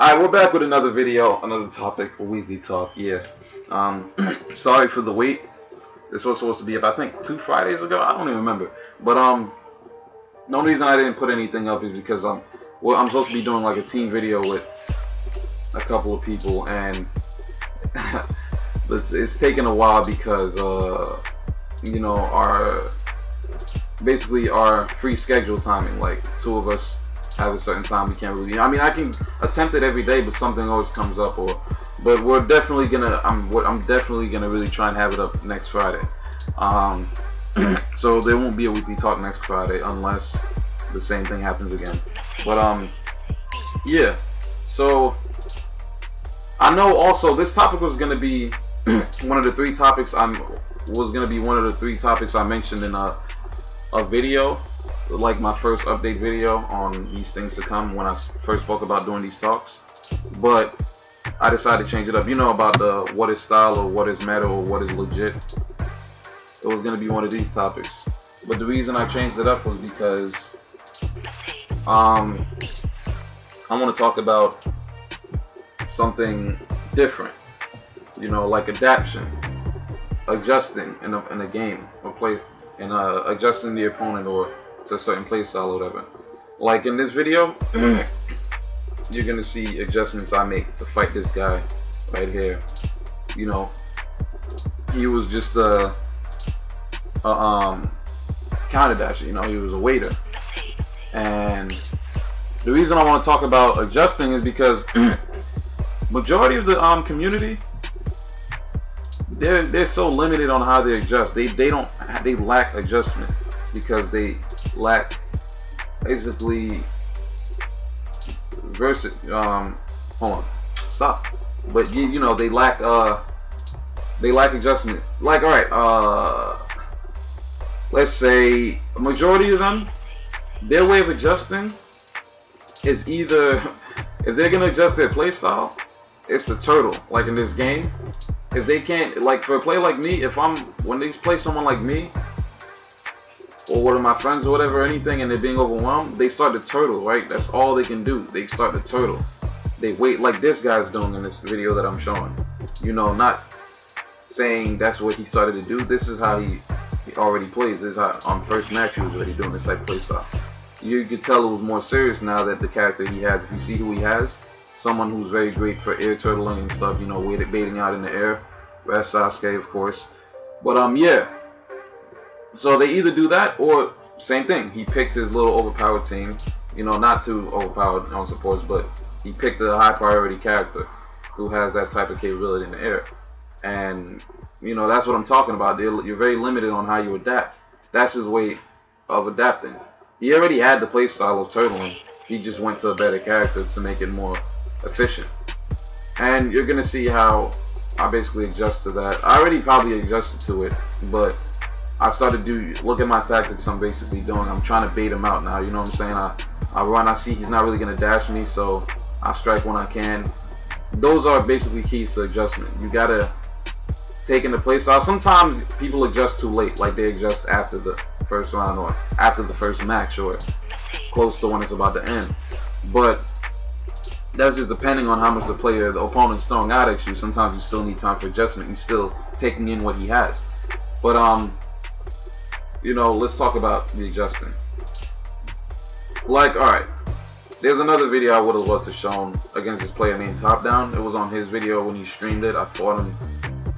Alright, we're back with another video, another topic, a weekly talk, yeah. Sorry for the wait. This was supposed to be up, I think, 2 Fridays ago? I don't even remember. But, the only reason I didn't put anything up is because, I'm supposed to be doing, like, a team video with a couple of people, and it's taken a while because, you know, our free schedule timing, like, 2 of us have a certain time we can't really. I mean, I can attempt it every day, but something always comes up. But we're definitely gonna. I'm definitely gonna really try and have it up next Friday. So there won't be a weekly talk next Friday unless the same thing happens again. But yeah. So I know also this topic was gonna be one of the 3 topics I mentioned in a video, like my first update video on these things to come when I first spoke about doing these talks. But I decided to change it up. You know about the what is style or what is meta or what is legit. It was going to be one of these topics. But the reason I changed it up was because I want to talk about something different. You know, like adaptation, adjusting in a game or play, and adjusting the opponent or to a certain playstyle or whatever. Like in this video, you're gonna see adjustments I make to fight this guy right here. You know, he was just a counter dasher. You know, he was a waiter. And the reason I want to talk about adjusting is because majority of the community, they're so limited on how they adjust. They lack adjustment because they lack basically hold on, stop. But you know, they lack adjustment. Like, all right, let's say a majority of them, their way of adjusting is either, if they're gonna adjust their playstyle, it's the turtle. Like in this game, if they can't, like for a play like me, when they play someone like me or one of my friends or whatever, anything, and they're being overwhelmed, they start to turtle, right? That's all they can do. They start to turtle. They wait, like this guy's doing in this video that I'm showing. You know, not saying that's what he started to do. This is how he already plays. This is how on first match he was already doing this type of play style. You could tell it was more serious now that the character he has, if you see who he has, someone who's very great for air turtling and stuff, you know, baiting out in the air. That's Sasuke, of course. But yeah. So they either do that or same thing. He picked his little overpowered team. You know, not too overpowered on supports, but he picked a high priority character who has that type of capability in the air. And you know, that's what I'm talking about. You're very limited on how you adapt. That's his way of adapting. He already had the playstyle of turtling. He just went to a better character to make it more efficient. And you're gonna see how I basically adjust to that. I already probably adjusted to it, but I started to look at my tactics I'm basically doing. I'm trying to bait him out now, you know what I'm saying? I run, I see he's not really going to dash me, so I strike when I can. Those are basically keys to adjustment. You got to take into playstyle. Sometimes people adjust too late, like they adjust after the first round or after the first match or close to when it's about to end. But that's just depending on how much the opponent's throwing out at you. Sometimes you still need time for adjustment. You're still taking in what he has. But you know, let's talk about the adjusting. Like, alright, there's another video I would have loved to shown against this player named Top Down. It was on his video when he streamed it. I fought him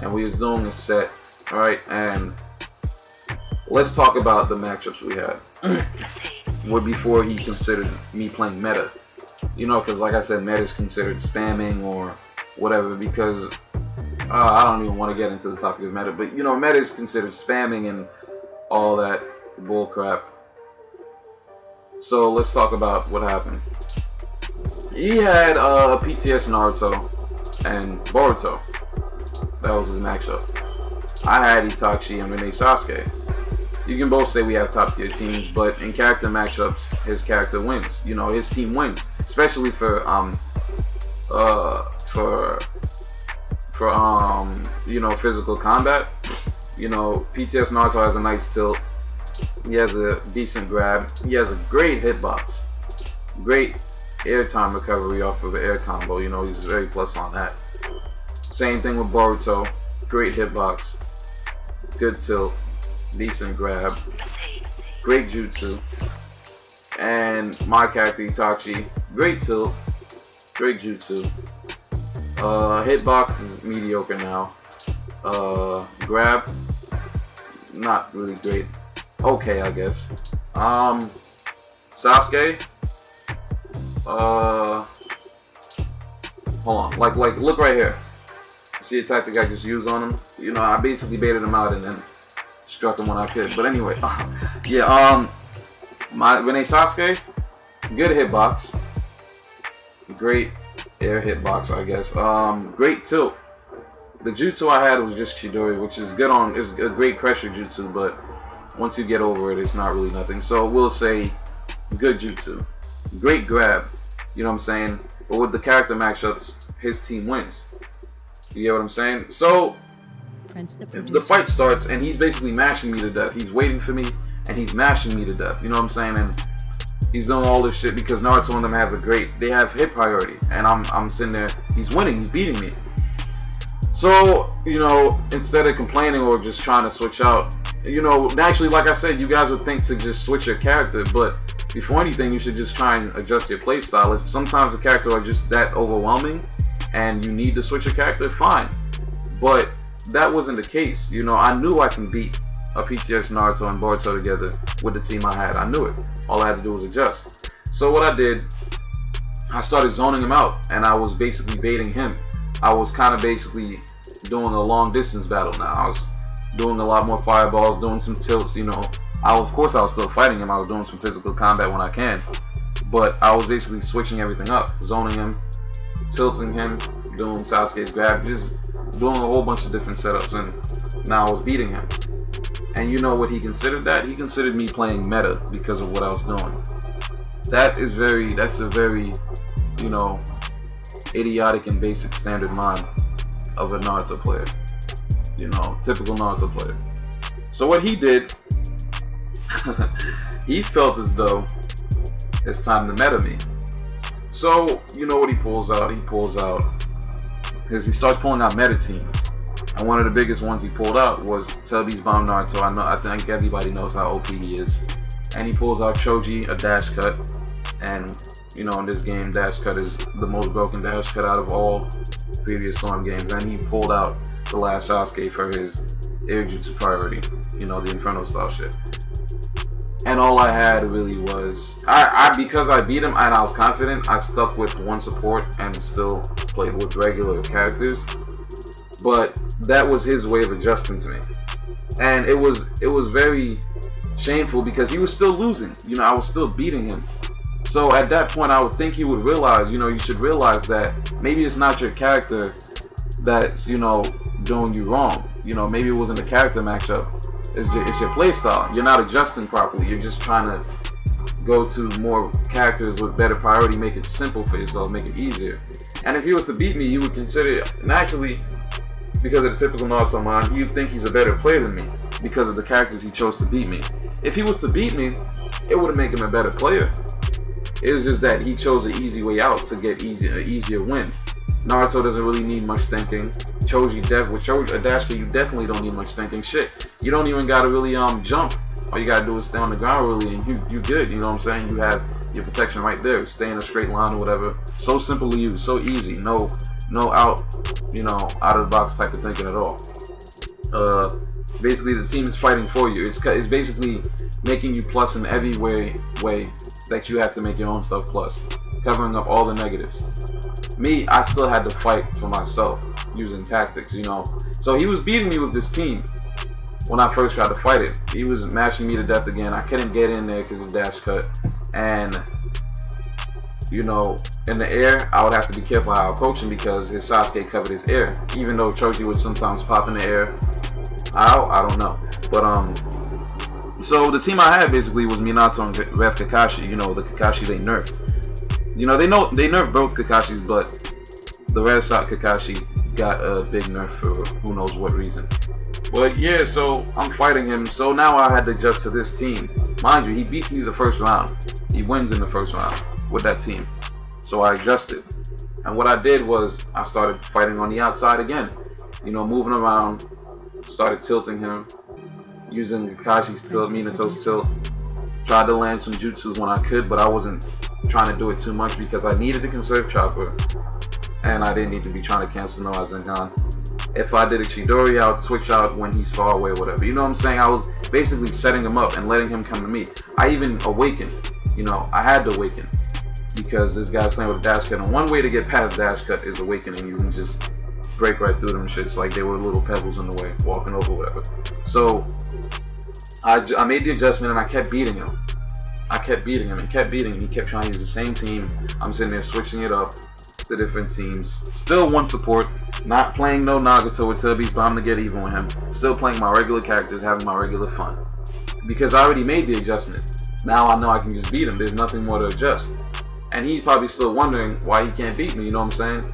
and we was doing a set. Alright, and let's talk about the matchups we had. Before he considered me playing meta. You know, because like I said, meta is considered spamming or whatever, because I don't even want to get into the topic of meta, but you know, meta is considered spamming and all that bull crap. So let's talk about what happened. He had PTS Naruto and Boruto. That was his matchup. I had Itachi and Rene Sasuke. You can both say we have top tier teams, but in character matchups, his character wins. You know, his team wins, especially for you know, physical combat. You know, PTS Naruto has a nice tilt. He has a decent grab. He has a great hitbox. Great airtime recovery off of the air combo. You know, he's very plus on that. Same thing with Boruto. Great hitbox, good tilt, decent grab, great jutsu. And my character Itachi, great tilt, great jutsu. Hitbox is mediocre now. Grab, not really great. Okay, I guess. Sasuke. Hold on. Like, look right here. See the tactic I just used on him? You know, I basically baited him out and then struck him when I could. But anyway, yeah. My Rene Sasuke, good hitbox. Great air hitbox, I guess. Great tilt. The jutsu I had was just Chidori, which is good on. It's a great pressure jutsu, but once you get over it, it's not really nothing. So we'll say good jutsu. Great grab. You know what I'm saying? But with the character matchups, his team wins. You get what I'm saying? So the fight starts, and he's basically mashing me to death. He's waiting for me, and he's mashing me to death. You know what I'm saying? And he's doing all this shit because Naruto and them have they have hit priority, and I'm sitting there. He's winning. He's beating me. So, you know, instead of complaining or just trying to switch out, you know, naturally, like I said, you guys would think to just switch your character, but before anything, you should just try and adjust your playstyle. If sometimes the characters are just that overwhelming and you need to switch your character, fine. But that wasn't the case. You know, I knew I can beat a PTS, Naruto, and Boruto together with the team I had. I knew it. All I had to do was adjust. So what I did, I started zoning him out, and I was basically baiting him. I was kind of basically doing a long distance battle now. I was doing a lot more fireballs, doing some tilts, you know. Of course I was still fighting him. I was doing some physical combat when I can. But I was basically switching everything up. Zoning him, tilting him, doing Sasuke's grab, just doing a whole bunch of different setups, and now I was beating him. And you know what he considered that? He considered me playing meta because of what I was doing. That's a very, you know, idiotic and basic standard mind of a Naruto player. You know, typical Naruto player. So what he did, he felt as though it's time to meta me. So, you know what he pulls out? He starts pulling out meta teams. And one of the biggest ones he pulled out was Tubby's Bomb Naruto. I think everybody knows how OP he is. And he pulls out Choji, a dash cut. And, you know, in this game, dash cut is the most broken dash cut out of all previous Storm games. And he pulled out the last Sasuke for his air jutsu priority. You know, the Inferno style shit. And all I had really was, because I beat him and I was confident, I stuck with one support and still played with regular characters. But that was his way of adjusting to me. And it was very shameful because he was still losing. You know, I was still beating him. So at that point, I would think he would realize, you know, you should realize that maybe it's not your character that's, you know, doing you wrong. You know, maybe it wasn't a character matchup. It's your playstyle. You're not adjusting properly. You're just trying to go to more characters with better priority, make it simple for yourself, make it easier. And if he was to beat me, you would consider it, naturally, because of the typical Naruto mind, you'd think he's a better player than me because of the characters he chose to beat me. If he was to beat me, it would make him a better player. It was just that he chose an easy way out to get an easier win. Naruto doesn't really need much thinking. With Choji, Adashka, you definitely don't need much thinking. Shit, you don't even gotta really jump. All you gotta do is stay on the ground really, and you good. You know what I'm saying? You have your protection right there. Stay in a straight line or whatever. So simple to use, so easy. No out, you know, out of the box type of thinking at all. Basically, the team is fighting for you. It's basically making you plus in every way that you have to make your own stuff plus, covering up all the negatives. Me, I still had to fight for myself using tactics, you know. So he was beating me with this team when I first tried to fight it. He was mashing me to death again. I couldn't get in there because his dash cut. And, you know, in the air, I would have to be careful how I approach him because his Sasuke covered his air. Even though Choji would sometimes pop in the air. I don't know. But, so the team I had basically was Minato and Ref Kakashi. You know, the Kakashi they nerfed. You know, they nerfed both Kakashis, but the Red Sox Kakashi got a big nerf for who knows what reason. But yeah, so I'm fighting him. So now I had to adjust to this team. Mind you, he beats me the first round. He wins in the first round with that team. So I adjusted. And what I did was I started fighting on the outside again. You know, moving around, started tilting him, using Kakashi's tilt, Minato's tilt. Tried to land some jutsus when I could, but I wasn't trying to do it too much because I needed to conserve Chopper. And I didn't need to be trying to cancel no Rasengan. If I did a Chidori, I would switch out when he's far away or whatever. You know what I'm saying? I was basically setting him up and letting him come to me. I even awakened. You know, I had to awaken because this guy's playing with a dash cut. And one way to get past dash cut is awakening. You can just break right through them shits like they were little pebbles in the way, walking over whatever. So I made the adjustment and I kept beating him. I kept beating him and kept beating him. He kept trying to use the same team. I'm sitting there switching it up to different teams. Still one support. Not playing no Nagato or Tubbies, but I'm gonna get even with him. Still playing my regular characters, having my regular fun. Because I already made the adjustment. Now I know I can just beat him. There's nothing more to adjust. And he's probably still wondering why he can't beat me, you know what I'm saying?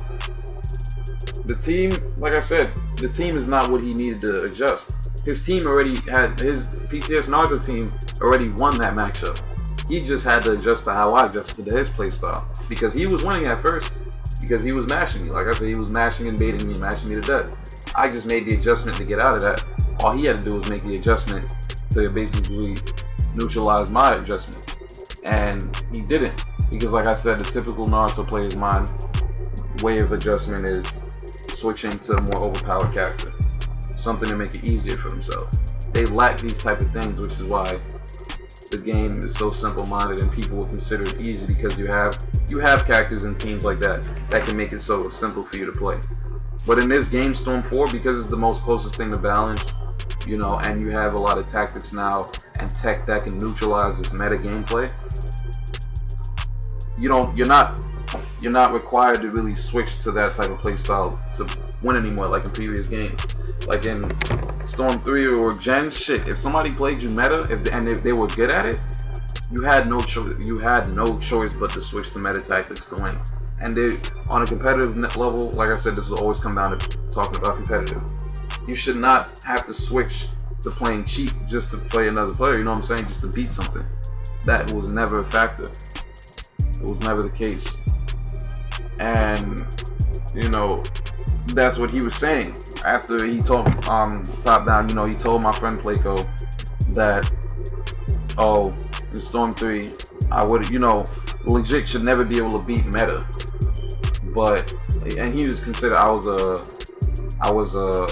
The team, like I said, the team is not what he needed to adjust. His team already had, his PTS Naruto team already won that matchup. He just had to adjust to how I adjusted to his playstyle. Because he was winning at first. Because he was mashing me. Like I said, he was mashing and baiting me, mashing me to death. I just made the adjustment to get out of that. All he had to do was make the adjustment to basically neutralize my adjustment. And he didn't. Because like I said, the typical Naruto player's mind way of adjustment is switching to a more overpowered character. Something to make it easier for themselves. They lack these type of things, which is why the game is so simple-minded and people will consider it easy because you have characters and teams like that can make it so simple for you to play. But in this game, Storm 4, because it's the most closest thing to balance, you know, and you have a lot of tactics now and tech that can neutralize this meta gameplay, you're not required to really switch to that type of playstyle to win anymore like in previous games. Like in Storm 3 or Gen, shit, if somebody played you meta and if they were good at it, you had no choice but to switch to meta tactics to win. And on a competitive level, like I said, this will always come down to talking about competitive. You should not have to switch to playing cheap just to play another player, you know what I'm saying, just to beat something. That was never a factor. It was never the case. And, you know, that's what he was saying. After he told top down, you know, he told my friend Playco that, oh, in Storm 3, I would, you know, legit should never be able to beat meta. But, and he was considered, I was a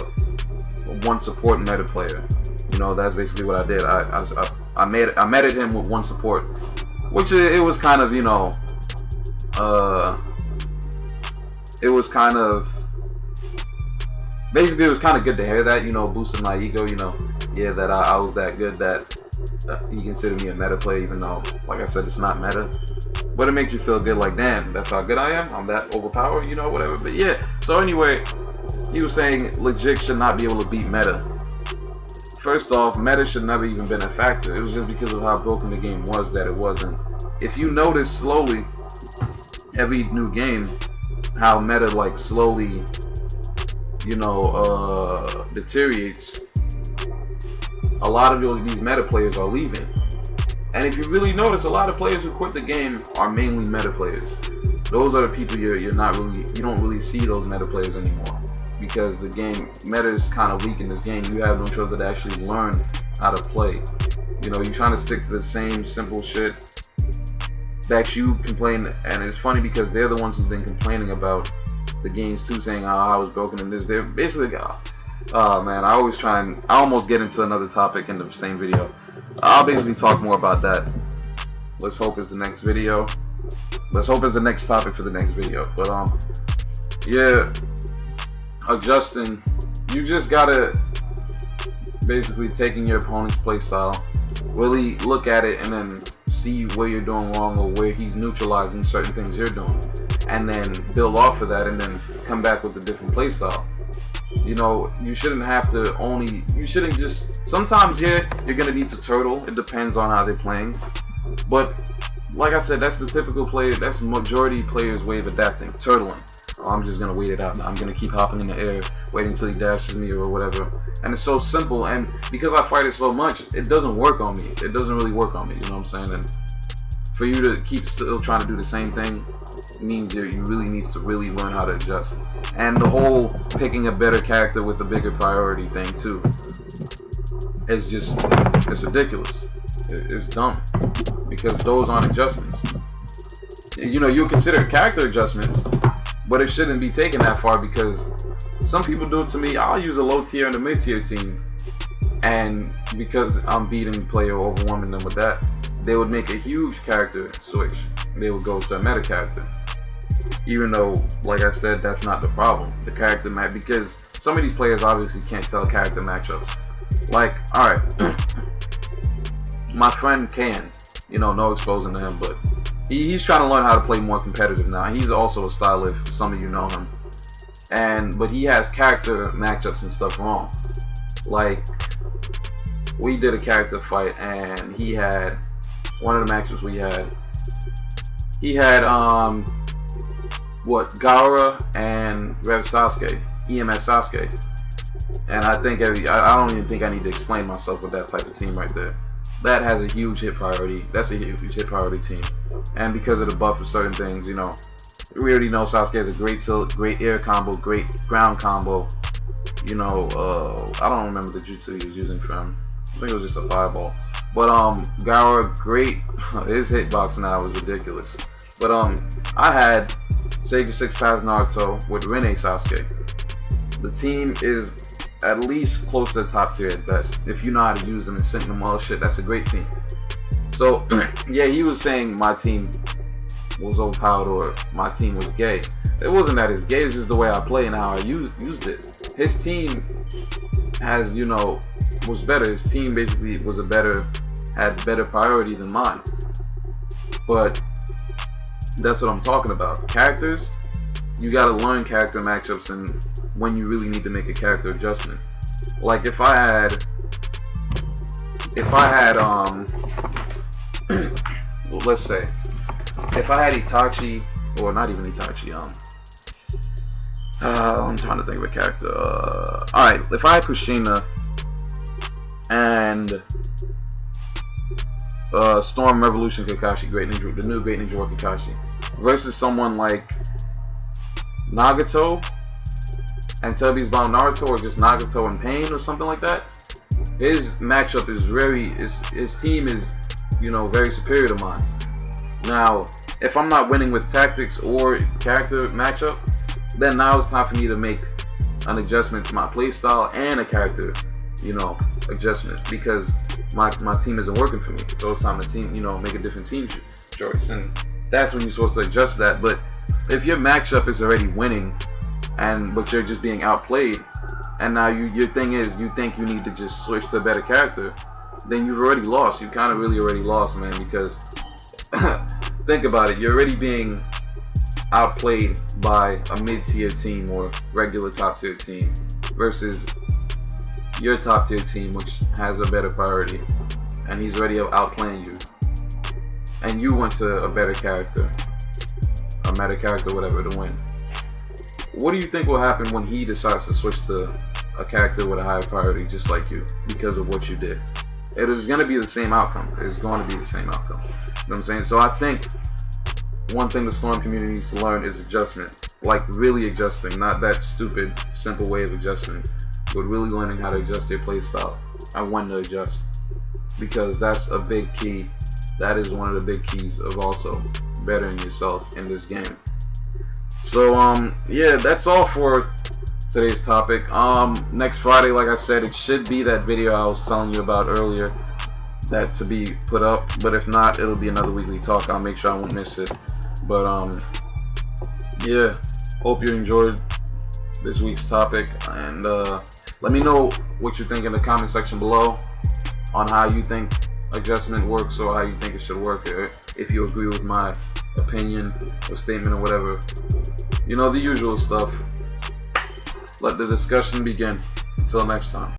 one support meta player. You know, that's basically what I did. I meted him with one support, which it was kind of, you know, it was kind of, basically it was kind of good to hear that, you know, boosted my ego, you know, yeah, that I was that good that he considered me a meta player, even though, like I said, it's not meta. But it makes you feel good, like, damn, that's how good I am, I'm that overpowered, you know, whatever. But yeah, so anyway, he was saying legit should not be able to beat meta. First off, meta should never even been a factor. It was just because of how broken the game was that it wasn't. If you notice slowly, every new game, how meta like slowly, you know, deteriorates, a lot of these meta players are leaving. And if you really notice, a lot of players who quit the game are mainly meta players. Those are the people you don't really see those meta players anymore. Because the game, meta is kind of weak in this game. You have no choice but to actually learn how to play. You know, you're trying to stick to the same simple shit that you complain, and it's funny because they're the ones who've been complaining about the games too, saying how I was broken in this. They're basically, oh man, I almost get into another topic in the same video. I'll basically talk more about that. Let's hope it's the next video. Let's hope it's the next topic for the next video. But yeah, adjusting. You just gotta basically taking your opponent's playstyle, really look at it, and then see where you're doing wrong or where he's neutralizing certain things you're doing, and then build off of that, and then come back with a different playstyle. You know, you shouldn't have to you shouldn't just, sometimes, yeah, you're gonna need to turtle. It depends on how they're playing. But, like I said, that's the typical player, that's majority players' way of adapting, turtling. Oh, I'm just gonna wait it out. I'm gonna keep hopping in the air, waiting until he dashes me or whatever. And it's so simple, and because I fight it so much, it doesn't work on me. It doesn't really work on me, you know what I'm saying? And For you to keep still trying to do the same thing means you really need to really learn how to adjust. And the whole picking a better character with a bigger priority thing too, it's ridiculous. It's dumb, because those aren't adjustments. You know, you consider character adjustments, but it shouldn't be taken that far, because some people do it to me. I'll use a low tier and a mid tier team, and because I'm beating the player, overwhelming them with that, they would make a huge character switch. They would go to a meta character, even though, like I said, that's not the problem. The character match, because some of these players obviously can't tell character matchups. Like, all right, my friend can, you know, no exposing to him, but he's trying to learn how to play more competitive now. He's also a stylist, if some of you know him, but he has character matchups and stuff wrong. Like, we did a character fight, and he had one of the matches he had Gaara and Rev Sasuke, EMS Sasuke. And I think I don't even think I need to explain myself with that type of team right there. That has a huge hit priority. That's a huge hit priority team. And because of the buff of certain things, you know, we already know Sasuke has a great air combo, great ground combo. You know, I don't remember the jutsu he was using for him. I think it was just a fireball. But Gaara, great. His hitbox now is ridiculous. But I had Sage 6 Path Naruto with Rinne Sasuke. The team is at least close to the top tier at best. If you know how to use them and sync them well, shit, that's a great team. So yeah, he was saying my team was overpowered or my team was gay. It wasn't that it's gay, it's just the way I play and how I used it. His team has, you know, was better. His team basically had better priority than mine. But that's what I'm talking about. Characters, you gotta learn character matchups and when you really need to make a character adjustment. Like if I had let's say if I had Itachi, or not even Itachi, I'm trying to think of a character. Alright, if I had Kushina and Storm Revolution Kakashi, the new Great Ninja War Kakashi, versus someone like Nagato and Tubby's Bomb Naruto, or just Nagato and Pain or something like that, his matchup is his team is, you know, very superior to mine. Now, if I'm not winning with tactics or character matchup, then now it's time for me to make an adjustment to my playstyle and a character, you know, adjustment, because my team isn't working for me. So it's time to make a different team choice, and that's when you're supposed to adjust that. But if your matchup is already winning, but you're just being outplayed, and now your thing is you think you need to just switch to a better character, then you've already lost. You kind of really already lost, man, because think about it. You're already being outplayed by a mid-tier team or regular top-tier team versus your top-tier team, which has a better priority, and he's already outplaying you. And you went to a better character, a meta character, whatever, to win. What do you think will happen when he decides to switch to a character with a higher priority just like you because of what you did? It is going to be the same outcome. It's going to be the same outcome. You know what I'm saying? So I think one thing the Storm community needs to learn is adjustment. Like really adjusting, not that stupid, simple way of adjusting, but really learning how to adjust your playstyle and when to adjust. Because that's a big key. That is one of the big keys of also bettering yourself in this game. So yeah, that's all for today's topic. Next Friday, like I said, it should be that video I was telling you about earlier that to be put up, but if not, it'll be another weekly talk. I'll make sure I won't miss it. But yeah, hope you enjoyed this week's topic, and let me know what you think in the comment section below on how you think adjustment works, or how you think it should work, or if you agree with my opinion or statement or whatever, you know, the usual stuff. Let the discussion begin. Until next time.